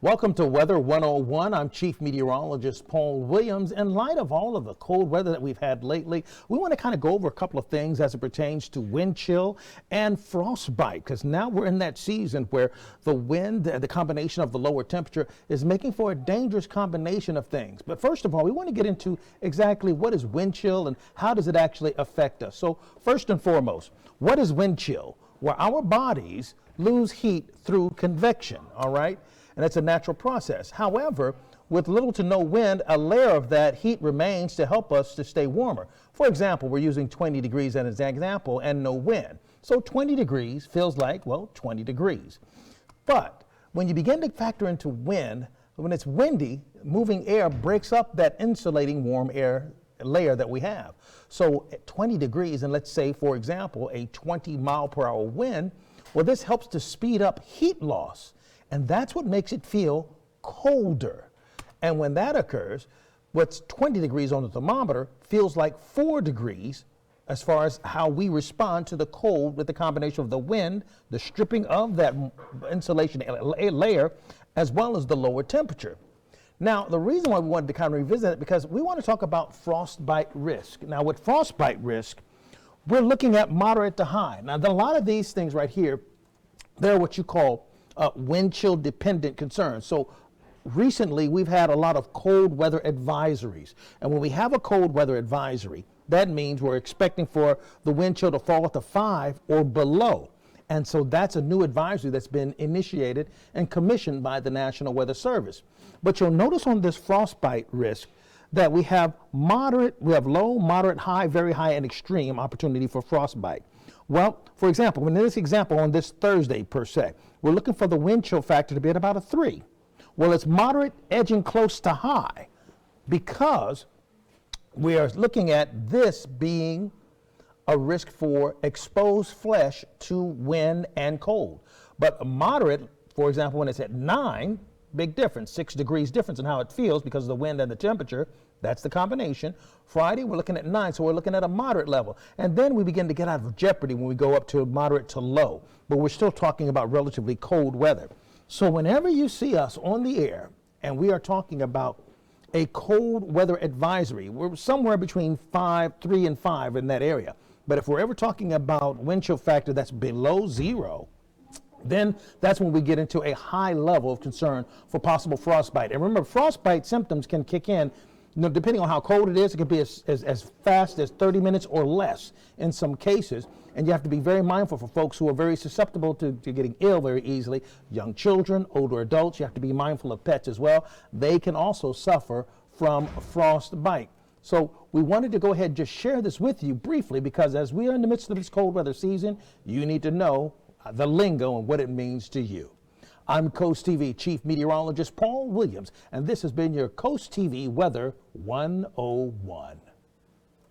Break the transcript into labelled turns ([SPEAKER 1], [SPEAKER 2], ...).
[SPEAKER 1] Welcome to Weather 101. I'm Chief Meteorologist Paul Williams. In light of all of the cold weather that we've had lately, we want to kind of go over a couple of things as it pertains to wind chill and frostbite, because now we're in that season where the wind, the combination of the lower temperature, is making for a dangerous combination of things. But first of all, we want to get into exactly what is wind chill and how does it actually affect us. So first and foremost, what is wind chill? Well, our bodies lose heat through convection, all right? And it's a natural process. However, with little to no wind, a layer of that heat remains to help us to stay warmer. For example, we're using 20 degrees as an example and no wind. So 20 degrees feels like, well, 20 degrees. But when you begin to factor into wind, when it's windy, moving air breaks up that insulating warm air layer that we have. So at 20 degrees, and let's say, for example, a 20-mile-per-hour wind, well, this helps to speed up heat loss. And that's what makes it feel colder. And when that occurs, what's 20 degrees on the thermometer feels like 4 degrees as far as how we respond to the cold with the combination of the wind, the stripping of that insulation layer, as well as the lower temperature. Now, the reason why we wanted to kind of revisit it, because we want to talk about frostbite risk. Now, with frostbite risk, we're looking at moderate to high. Now, a lot of these things right here, they're what you call wind chill dependent concerns. So recently we've had a lot of cold weather advisories. And when we have a cold weather advisory, that means we're expecting for the wind chill to fall to 5 or below. And so that's a new advisory that's been initiated and commissioned by the National Weather Service. But you'll notice on this frostbite risk that we have low, moderate, high, very high, and extreme opportunity for frostbite. Well, for example, in this example on this Thursday per se, we're looking for the wind chill factor to be at about a 3. Well, it's moderate, edging close to high, because we are looking at this being a risk for exposed flesh to wind and cold. But a moderate, for example, when it's at 9, big difference, 6 degrees difference in how it feels because of the wind and the temperature. That's the combination. Friday, we're looking at 9, so we're looking at a moderate level. And then we begin to get out of jeopardy when we go up to moderate to low. But we're still talking about relatively cold weather. So whenever you see us on the air and we are talking about a cold weather advisory, we're somewhere between 3 and 5 in that area. But if we're ever talking about wind chill factor that's below 0, then that's when we get into a high level of concern for possible frostbite. And remember, frostbite symptoms can kick in, depending on how cold it is. It can be as fast as 30 minutes or less in some cases. And you have to be very mindful for folks who are very susceptible to getting ill very easily. Young children, older adults, you have to be mindful of pets as well. They can also suffer from frostbite. So we wanted to go ahead and just share this with you briefly, because as we are in the midst of this cold weather season, you need to know the lingo and what it means to you. I'm Coast TV Chief Meteorologist Paul Williams, and this has been your Coast TV Weather 101.